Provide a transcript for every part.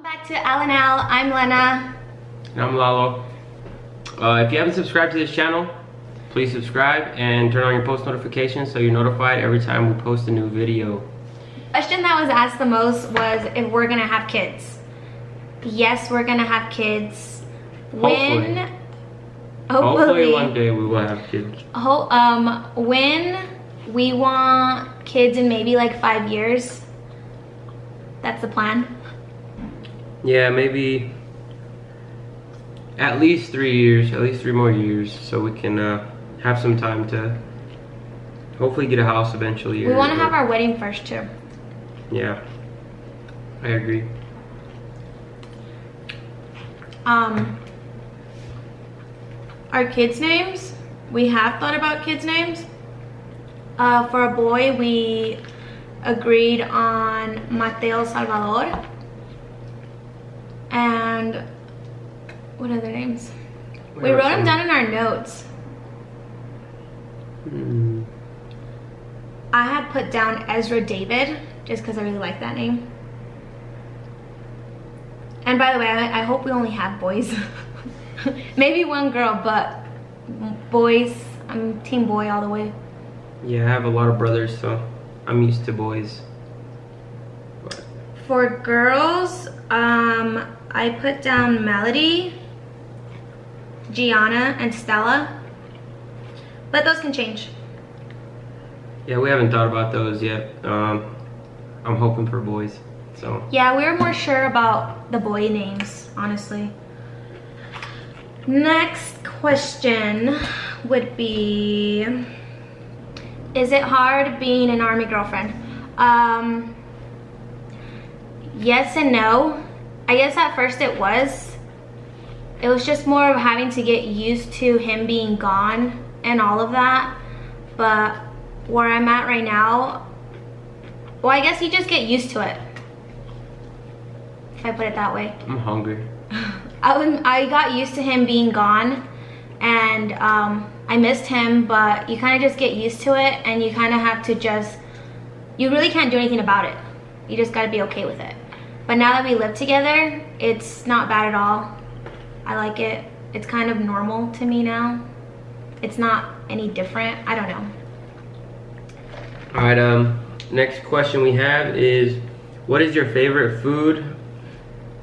Back to lennalalotorres. I'm Lena. And I'm Lalo. If you haven't subscribed to this channel, please subscribe and turn on your post notifications so you're notified every time we post a new video. The question that was asked the most was if we're gonna have kids. Yes, we're gonna have kids. Hopefully one day we will have kids. When we want kids in maybe like 5 years. That's the plan. Yeah, maybe at least 3 years, at least 3 more years, so we can have some time to hopefully get a house eventually. We want to have our wedding first too. Yeah, I agree. Our kids' names, we have thought about kids' names. For a boy, we agreed on Mateo Salvador. And what other names? We wrote them down in our notes. I had put down Ezra David just because I really like that name. And by the way, I hope we only have boys. Maybe one girl, but boys, I'm team boy all the way. Yeah, I have a lot of brothers, so I'm used to boys. But for girls, I put down Melody, Gianna, and Stella, but those can change. Yeah, we haven't thought about those yet. I'm hoping for boys, so. Yeah, we were more sure about the boy names, honestly. Next question would be, is it hard being an Army girlfriend? Yes and no. I guess at first it was. It was just more of having to get used to him being gone and all of that. But where I'm at right now, well, I guess you just get used to it, if I put it that way. I'm hungry. I got used to him being gone, and I missed him, but you kind of just get used to it, and you kind of have to just, you really can't do anything about it. You just got to be okay with it. But now that we live together, it's not bad at all. I like it. It's kind of normal to me now. It's not any different. I don't know. All right, next question we have is, what is your favorite food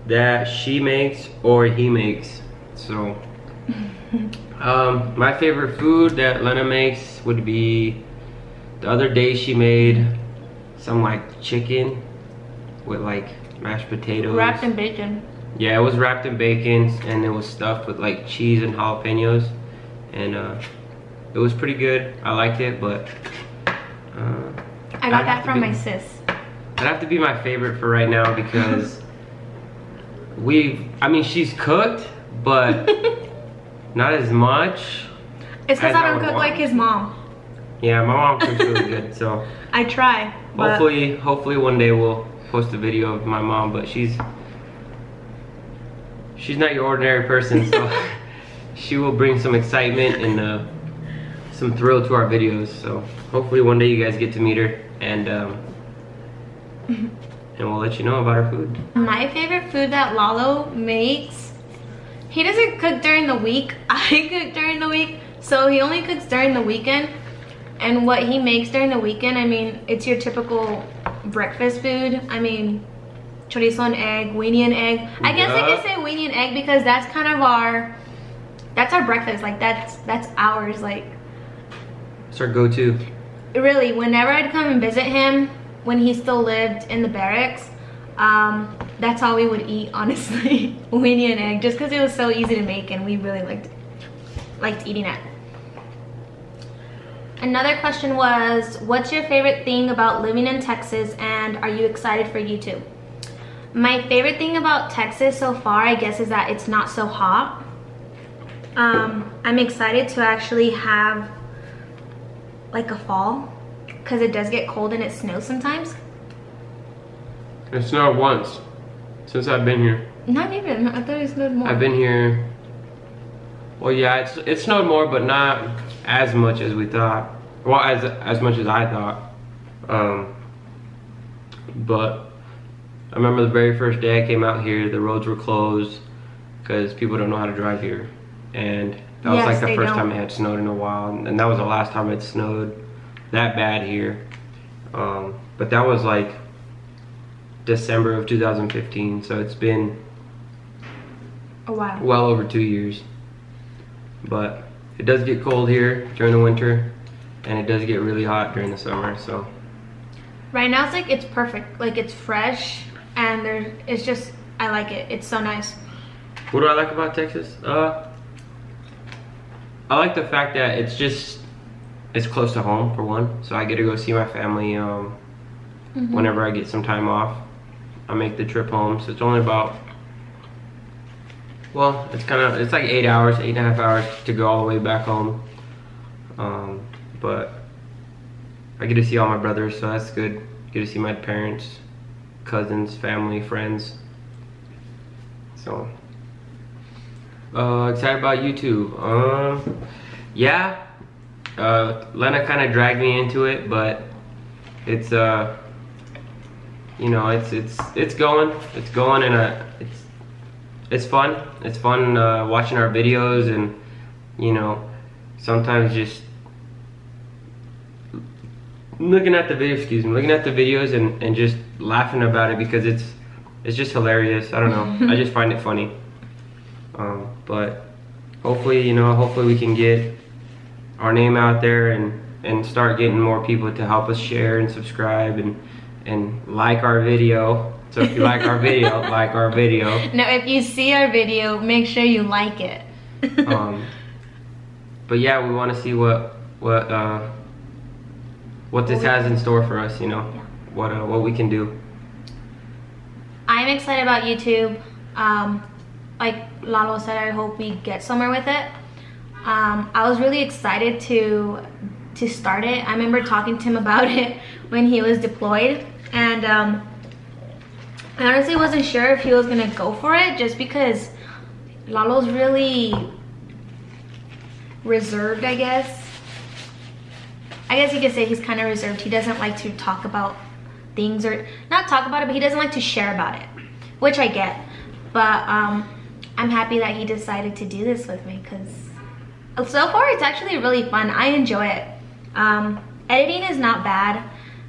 that she makes or he makes? So, my favorite food that Lena makes would be, the other day she made some like chicken with like mashed potatoes. Wrapped in bacon. Yeah, it was wrapped in bacon and it was stuffed with like cheese and jalapenos, and it was pretty good. I liked it, but I got that from my sis. That'd have to be my favorite for right now because I mean, she's cooked, but not as much. It's because I don't cook like his mom. Yeah, my mom cooks really good, so. I try. Hopefully one day we'll post a video of my mom, but she's not your ordinary person, so she will bring some excitement and some thrill to our videos. So hopefully one day you guys get to meet her, and we'll let you know about our food. My favorite food that Lalo makes, he doesn't cook during the week. I cook during the week, so he only cooks during the weekend. And what he makes during the weekend, I mean, it's your typical breakfast food. I mean, chorizo and egg, weenie and egg. I guess I could say weenie and egg because that's kind of that's our breakfast. Like that's ours. Like, it's our go-to. Really, whenever I'd come and visit him when he still lived in the barracks, that's all we would eat, honestly. Weenie and egg, just because it was so easy to make and we really liked eating it. Another question was, what's your favorite thing about living in Texas, and are you excited for YouTube? My favorite thing about Texas so far, I guess, is that it's not so hot. I'm excited to actually have like a fall, because it does get cold and it snows sometimes. It snowed once since I've been here. Not even. I thought it snowed more. I've been here. Well, yeah, it snowed more, but not as much as we thought. Well, as much as I thought. But I remember the very first day I came out here, the roads were closed because people don't know how to drive here. And that was like the first time it had snowed in a while. And that was the last time it snowed that bad here. But that was like December of 2015. So it's been a while. Well over 2 years. But it does get cold here during the winter. And it does get really hot during the summer, so. Right now it's like, it's perfect. Like it's fresh and it's just, I like it. It's so nice. What do I like about Texas? I like the fact that it's close to home for one. So I get to go see my family whenever I get some time off. I make the trip home, so it's only about, well, it's like 8 hours, 8.5 hours to go all the way back home. But I get to see all my brothers, so that's good. Get to see my parents, cousins, family, friends. So, excited about YouTube. Yeah, Lena kind of dragged me into it, but it's you know, it's going, and it's fun. It's fun watching our videos, and you know, sometimes just looking at the videos and just laughing about it because it's just hilarious. I don't know. I just find it funny. But hopefully, you know, we can get our name out there and start getting more people to help us share and subscribe and like our video. So if you like our video, like our video. No, if you see our video, make sure you like it. But yeah, we want to see what this has in store for us, you know, yeah. What we can do. I'm excited about YouTube. Like Lalo said, I hope we get somewhere with it. I was really excited to start it. I remember talking to him about it when he was deployed, and I honestly wasn't sure if he was gonna go for it, just because Lalo's really reserved, I guess you could say he's kind of reserved. He doesn't like to talk about things, or not talk about it, but he doesn't like to share about it, which I get. But I'm happy that he decided to do this with me, because so far it's actually really fun. I enjoy it. Editing is not bad.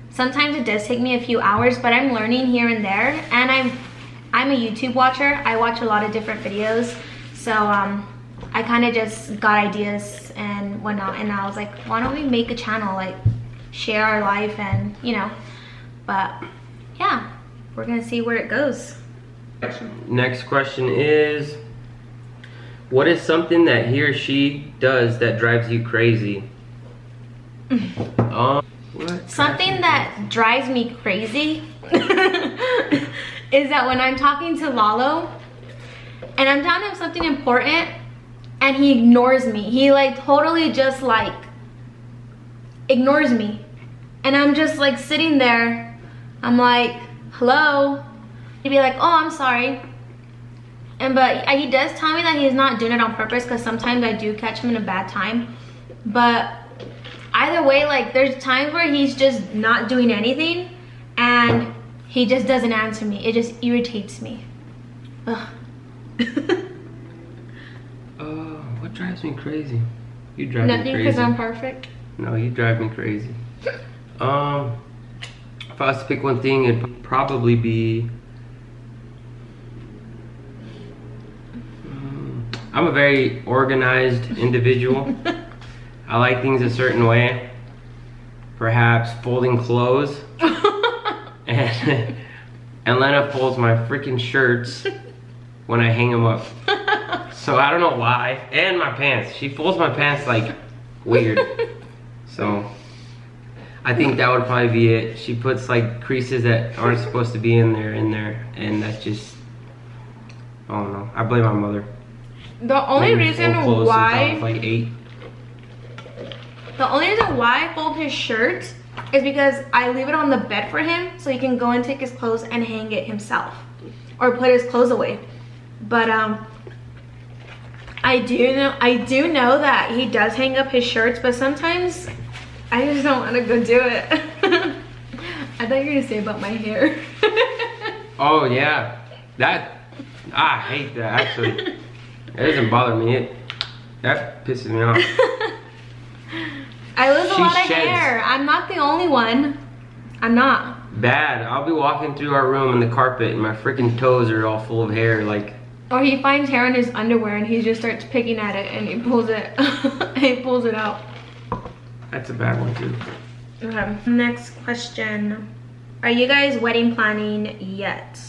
Sometimes it does take me a few hours, but I'm learning here and there. And I'm a YouTube watcher. I watch a lot of different videos, so I kind of just got ideas and whatnot, and I was like, why don't we make a channel, like share our life, and you know. But yeah, we're gonna see where it goes. Next question is, what is something that he or she does that drives you crazy? Something that drives me crazy is that when I'm talking to Lalo and I'm telling him something important and he ignores me. He like totally just like ignores me. And I'm just like sitting there. I'm like, hello? He'd be like, oh, I'm sorry. But he does tell me that he's not doing it on purpose, because sometimes I do catch him in a bad time. But either way, like there's times where he's just not doing anything and he just doesn't answer me. It just irritates me. Ugh. What drives me crazy? You drive me crazy. Nothing, because I'm perfect. No, you drive me crazy. If I was to pick one thing, it'd probably be I'm a very organized individual. I like things a certain way. Perhaps folding clothes. and Lena folds my freaking shirts when I hang them up. So I don't know why. And my pants. She folds my pants like weird. So I think that would probably be it. She puts like creases that aren't supposed to be in there, and that's just, I don't know. I blame my mother. The only reason why, like 8. The only reason why I fold his shirt is because I leave it on the bed for him so he can go and take his clothes and hang it himself, or put his clothes away. But I do know that he does hang up his shirts, but sometimes I just don't want to go do it. I thought you were gonna say about my hair. Oh yeah, I hate that actually. It doesn't bother me. That pisses me off. I lose a lot of hair. I'm not the only one. I'm not. Bad. I'll be walking through our room and the carpet and my freaking toes are all full of hair, like. Or he finds hair in his underwear and he just starts picking at it and he pulls it. He pulls it out. That's a bad one too. Okay. Next question. Are you guys wedding planning yet?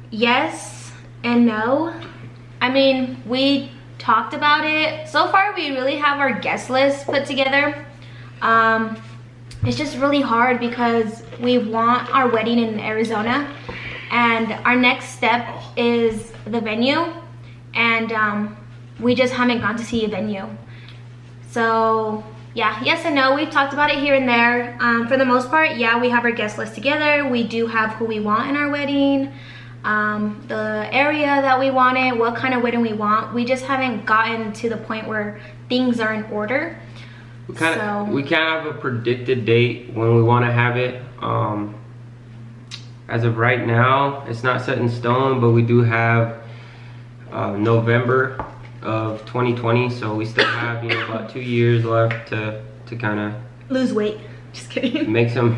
Yes and no. I mean, we talked about it. So far, we really have our guest list put together. It's just really hard because we want our wedding in Arizona, and our next step is the venue, and we just haven't gone to see a venue. So yeah, yes and no. We've talked about it here and there. For the most part, yeah, we have our guest list together. We do have who we want in our wedding, the area that we want it, what kind of wedding we want. We just haven't gotten to the point where things are in order. We kind of have a predicted date when we want to have it. As of right now, it's not set in stone, but we do have November of 2020, so we still have, you know, about 2 years left to kind of lose weight. Just kidding. Make some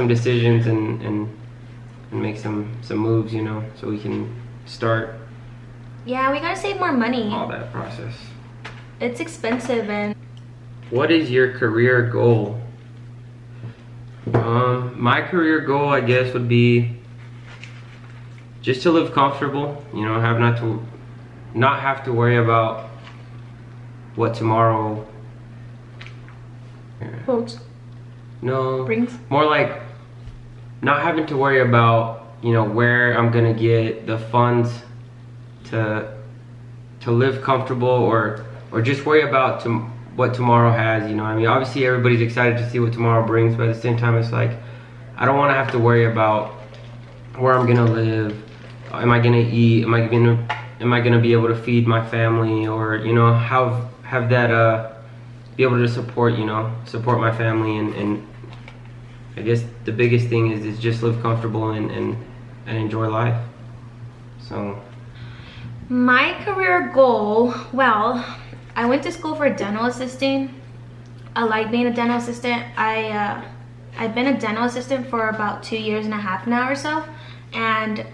decisions and make some moves, you know, so we can start. Yeah, we gotta save more money. All that process. It's expensive. And what is your career goal? My career goal, I guess, would be just to live comfortable, you know, not have to worry about what tomorrow brings. More like not having to worry about, you know, where I'm gonna get the funds to live comfortable, or just worry about what tomorrow has, you know. I mean, obviously everybody's excited to see what tomorrow brings, but at the same time, it's like, I don't want to have to worry about where I'm gonna live. Am I gonna eat? Am I gonna be able to feed my family, or, you know, have that be able to support my family, and I guess the biggest thing is just live comfortable and enjoy life. So my career goal, well, I went to school for dental assisting. I like being a dental assistant. I've been a dental assistant for about 2.5 years now or so, and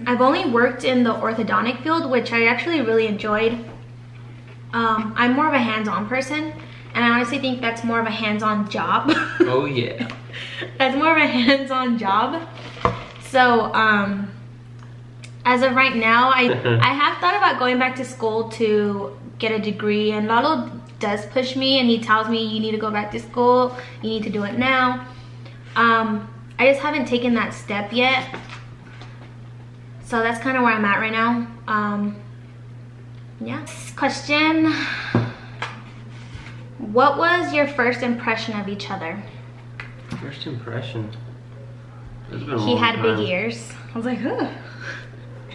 I've only worked in the orthodontic field, which I actually really enjoyed. I'm more of a hands-on person, and I honestly think that's more of a hands-on job. Oh yeah. That's more of a hands-on job. So as of right now, I have thought about going back to school to get a degree, and Lalo does push me, and he tells me, you need to go back to school, you need to do it now. I just haven't taken that step yet. So that's kind of where I'm at right now. Yeah. Question. What was your first impression of each other? First impression? He had big ears. I was like, huh.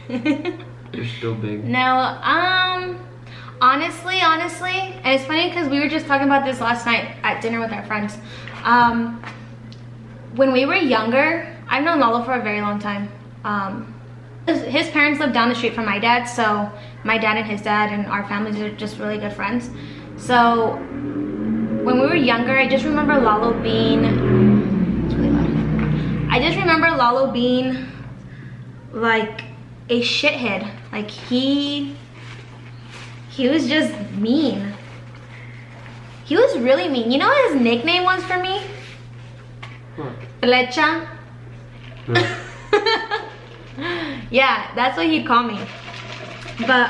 They're still big. No, honestly, and it's funny because we were just talking about this last night at dinner with our friends. When we were younger, I've known Lalo for a very long time. His parents live down the street from my dad, so my dad and his dad and our families are just really good friends. So when we were younger, I just remember Lalo being, it's really loud. I just remember Lalo being like a shithead. Like he was just mean. He was really mean. You know what his nickname was for me? Flecha. Yeah, that's what he'd call me. But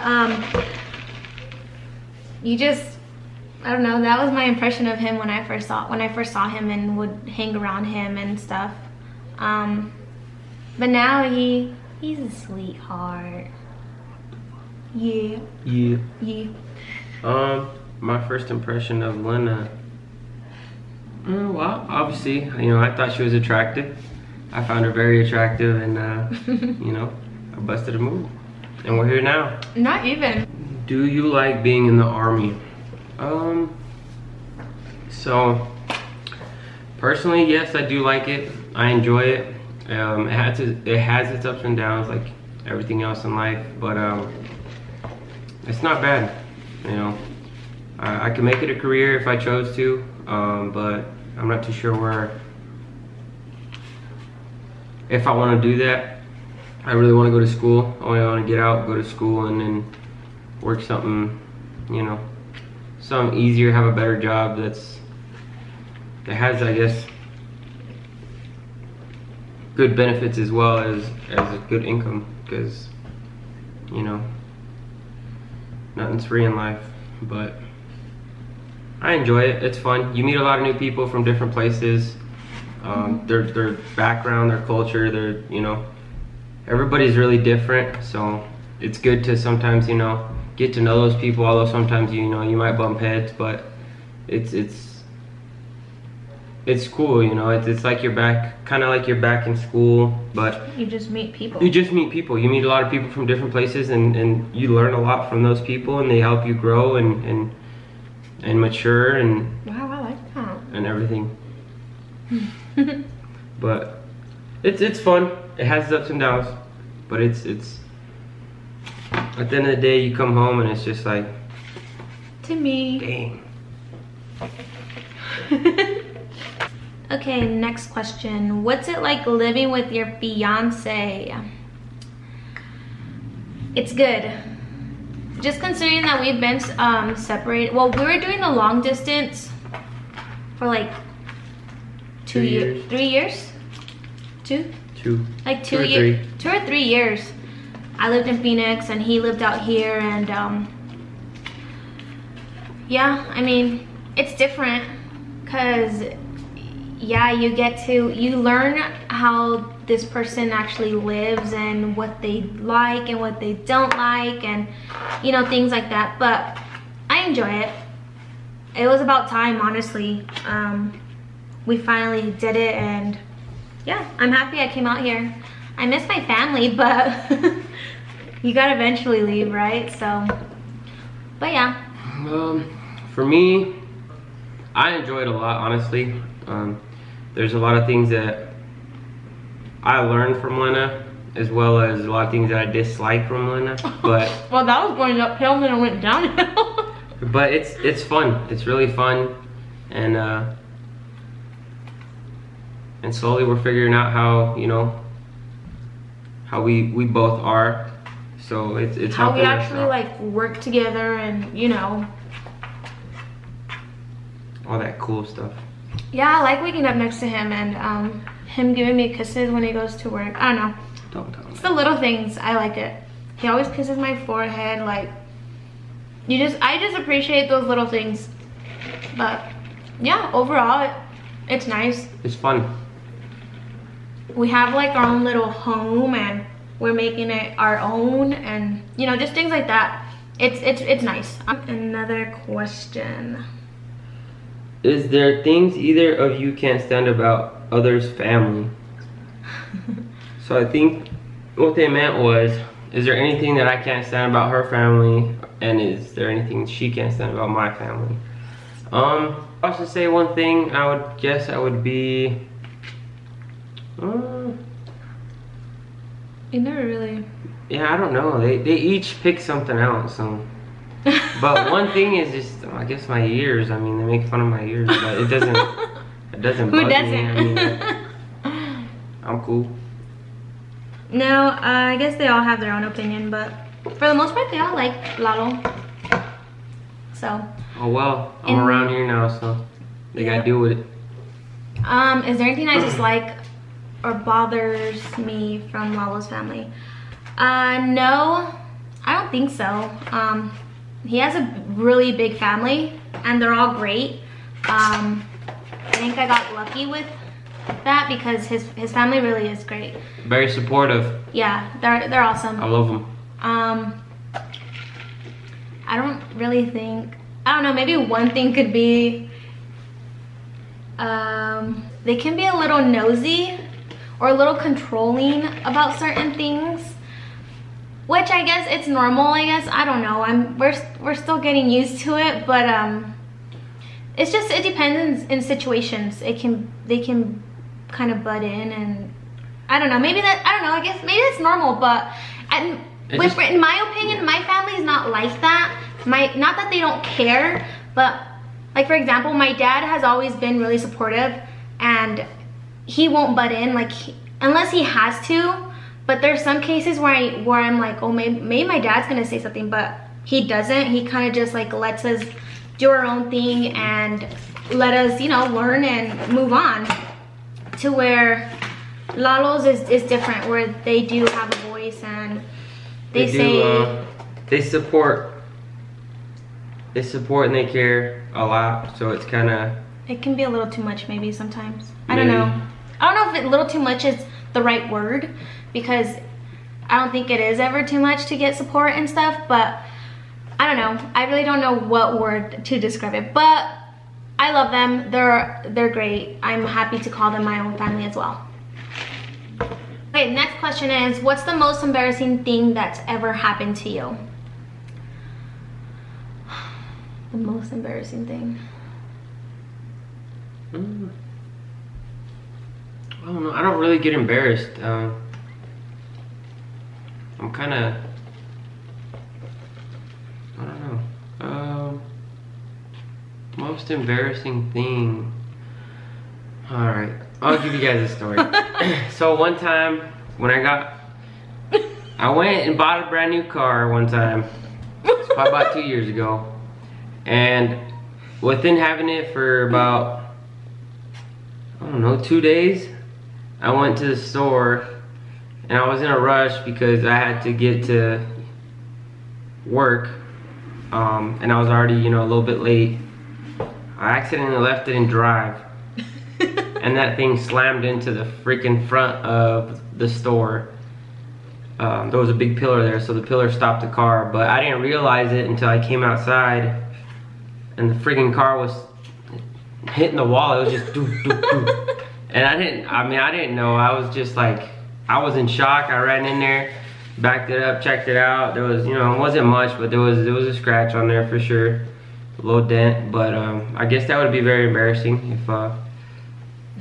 I don't know, that was my impression of him when I first saw him and would hang around him and stuff. But now he's a sweetheart. Yeah. My first impression of Lena, well, obviously, you know, I thought she was attractive. I found her very attractive, and you know, I busted a move, and we're here now. Not even. Do you like being in the Army? So personally, yes, I do like it. I enjoy it. It has its ups and downs like everything else in life, but it's not bad, you know. I can make it a career if I chose to, but I'm not too sure if I want to do that. I really want to go to school. I want to get out, go to school, and then work something, you know, something easier, have a better job that has, I guess, good benefits as well as a good income, because, you know, nothing's free in life. But I enjoy it. It's fun. You meet a lot of new people from different places. Their background, their culture, their, you know, everybody's really different. So it's good to sometimes, you know, get to know those people. Although sometimes, you know, you might bump heads, but it's cool, you know. It's like you're back, kind of like you're back in school, but you just meet people. You just meet people. You meet a lot of people from different places, and you learn a lot from those people, and they help you grow and mature and wow, I like that. And everything. But it's fun. It has its ups and downs, but it's at the end of the day, you come home and it's just like, to me. Dang. Okay, next question. What's it like living with your fiance? It's good. Just considering that we've been separated. Well, we were doing the long distance for like 2 years. 3 years? Two? Like 2 years. 2 or 3 years. I lived in Phoenix and he lived out here, and yeah, I mean, it's different because yeah, you learn how this person actually lives and what they like and what they don't like, and you know, things like that. But I enjoy it. It was about time, honestly. We finally did it, and yeah, I'm happy I came out here. I miss my family, but you gotta eventually leave, right? So, but yeah. For me, I enjoy it a lot, honestly. There's a lot of things that I learned from Lena, as well as a lot of things that I dislike from Lena. But well, that was going uphill and then it went downhill. But it's fun. It's really fun, and slowly we're figuring out how, you know, how we both are. So it's how we actually like work together, and you know, all that cool stuff. Yeah, I like waking up next to him and him giving me kisses when he goes to work. I don't know. Don't tell him. It's the little things. I like it. He always kisses my forehead. Like, I just appreciate those little things. But yeah, overall, it's nice. It's fun. We have like our own little home, and we're making it our own, and you know, just things like that. It's nice. Another question. Is there things either of you can't stand about others' family? So I think what they meant was, is there anything that I can't stand about her family, and is there anything she can't stand about my family? I was to say one thing, I would guess I would be you never really. Yeah, I don't know. They each pick something out, so. But one thing is just, I guess, my ears. I mean, they make fun of my ears, but it doesn't Who bug doesn't? me. I mean, I'm cool. No, I guess they all have their own opinion, but for the most part, they all like Lalo. So. Oh well, I'm around here now, so they gotta deal with it. Is there anything I dislike or bothers me from Lalo's family? No, I don't think so. He has a really big family, and they're all great. I think I got lucky with that because his family really is great. Very supportive. Yeah, they're awesome. I love them. I don't really think, I don't know, maybe one thing could be they can be a little nosy or a little controlling about certain things, which I guess it's normal, I guess. I don't know. We're still getting used to it, but it's just, it depends in situations. They can kind of butt in, and I don't know, maybe that, I don't know, I guess maybe that's normal, but in my opinion, my family is not like that. Not that they don't care, but like, for example, my dad has always been really supportive, and he won't butt in, like, unless he has to. But there's some cases where I'm like, oh, maybe my dad's gonna say something, but he doesn't. He kind of just like lets us do our own thing and let us, you know, learn and move on. To where Lalo's is different, where they do have a voice, and they support and they care a lot. So it's kind of, it can be a little too much maybe sometimes. I don't know if a little too much is the right word, because I don't think it is ever too much to get support and stuff, but I don't know. I really don't know what word to describe it, but I love them. They're great. I'm happy to call them my own family as well. Okay, next question is, what's the most embarrassing thing that's ever happened to you? The most embarrassing thing. I don't know. I don't really get embarrassed. I'm kind of, I don't know. Most embarrassing thing. All right, I'll give you guys a story. So one time when I went and bought a brand new car one time. It's probably about 2 years ago. And within having it for about, I don't know, 2 days, I went to the store, and I was in a rush because I had to get to work, and I was already, you know, a little bit late. I accidentally left it in drive, and that thing slammed into the freaking front of the store. There was a big pillar there, so the pillar stopped the car, but I didn't realize it until I came outside, and the freaking car was hitting the wall. It was just doo, doo, doo. And I didn't know. I was just like, I was in shock. I ran in there, backed it up, checked it out. There was, you know, it wasn't much, but there was a scratch on there for sure, a little dent. But I guess that would be very embarrassing if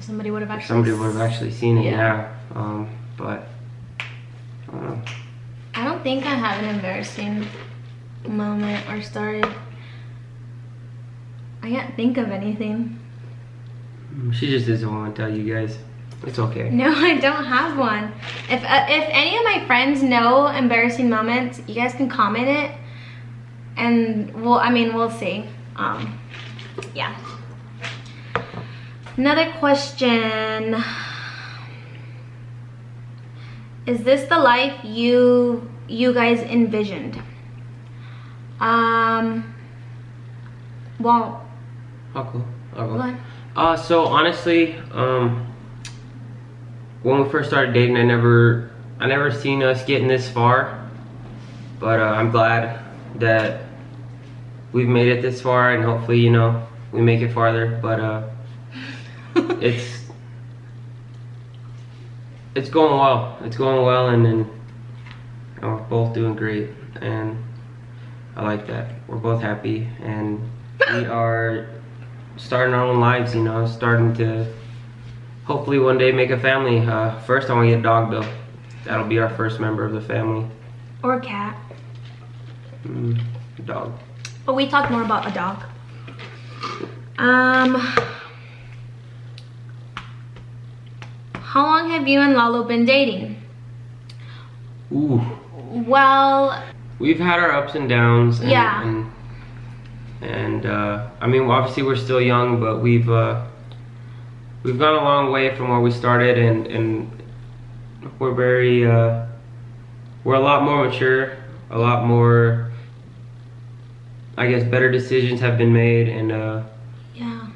somebody would have actually seen it. Yeah. But I don't know. I don't think I have an embarrassing moment or story. I can't think of anything. She just doesn't want to tell you guys. It's okay. No, I don't have one. If any of my friends know embarrassing moments, you guys can comment it, and we'll see. Yeah. Another question. Is this the life you guys envisioned? Well. I'll go. Go ahead. So honestly, when we first started dating, I never seen us getting this far, but I'm glad that we've made it this far, and hopefully, you know, we make it farther. But it's going well. It's going well, and then, you know, we're both doing great, and I like that. We're both happy, and we are starting our own lives, you know, starting to hopefully one day make a family. First I want to get a dog though. That'll be our first member of the family. Or a cat. Dog. But we talk more about a dog. How long have you and Lalo been dating? Ooh. Well, we've had our ups and downs. And I mean, obviously we're still young, but we've gone a long way from where we started, and we're very we're a lot more mature, a lot more, I guess, better decisions have been made, and yeah,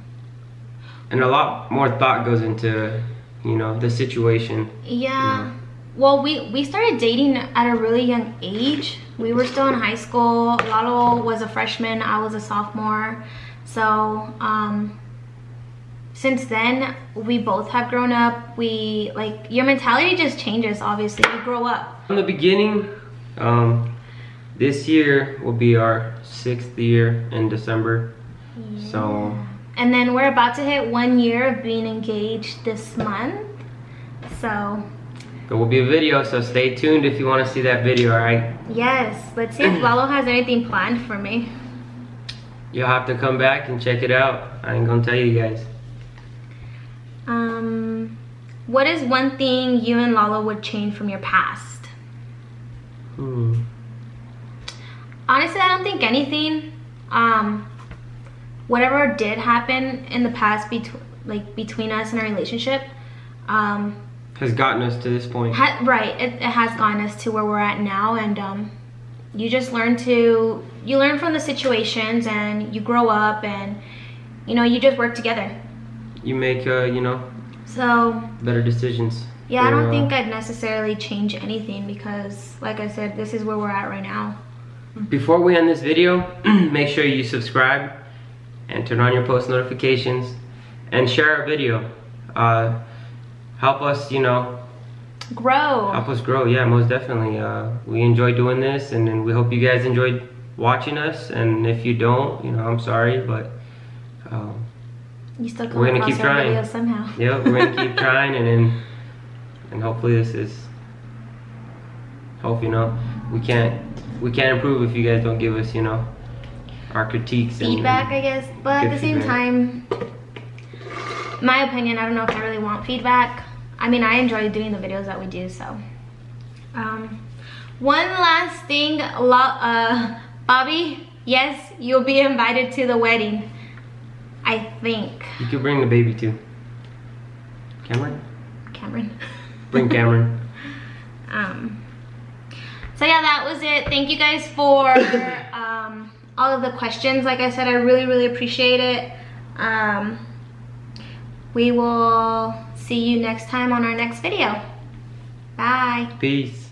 and a lot more thought goes into, you know, the situation. Yeah. You know. Well, we started dating at a really young age. We were still in high school. Lalo was a freshman, I was a sophomore. So since then, we both have grown up. Your mentality just changes, obviously. You grow up. From the beginning, this year will be our 6th year in December. Yeah. So. And then we're about to hit 1 year of being engaged this month. So there will be a video, so stay tuned if you want to see that video, alright? yes, let's see if Lalo has anything planned for me. You'll have to come back and check it out. I ain't gonna tell you guys. What is one thing you and Lalo would change from your past? Hmm. Honestly, I don't think anything. Whatever did happen in the past between us and our relationship, has gotten us to this point. Right, it has gotten us to where we're at now, and you just learn from the situations, and you grow up, and you know, you just work together. You make you know, so better decisions. Yeah, I don't think I'd necessarily change anything because, like I said, this is where we're at right now. Before we end this video, make sure you subscribe and turn on your post notifications and share our video. Help us, you know, grow. Help us grow, yeah, most definitely. We enjoy doing this, and we hope you guys enjoyed watching us. And if you don't, you know, I'm sorry, but you still we're gonna keep trying. Videos somehow. Yeah, we're gonna keep trying, and hopefully this is. Hope, you know, we can't improve if you guys don't give us, you know, our critiques feedback, I guess. But at the same feedback. time, my opinion, I don't know if I really want feedback. I mean, I enjoy doing the videos that we do. So one last thing, Bobby, yes, you'll be invited to the wedding, I think. You could bring the baby too. Cameron? Bring Cameron. So yeah, that was it. Thank you guys for all of the questions. Like I said, I really appreciate it. We will see you next time on our next video. Bye. Peace.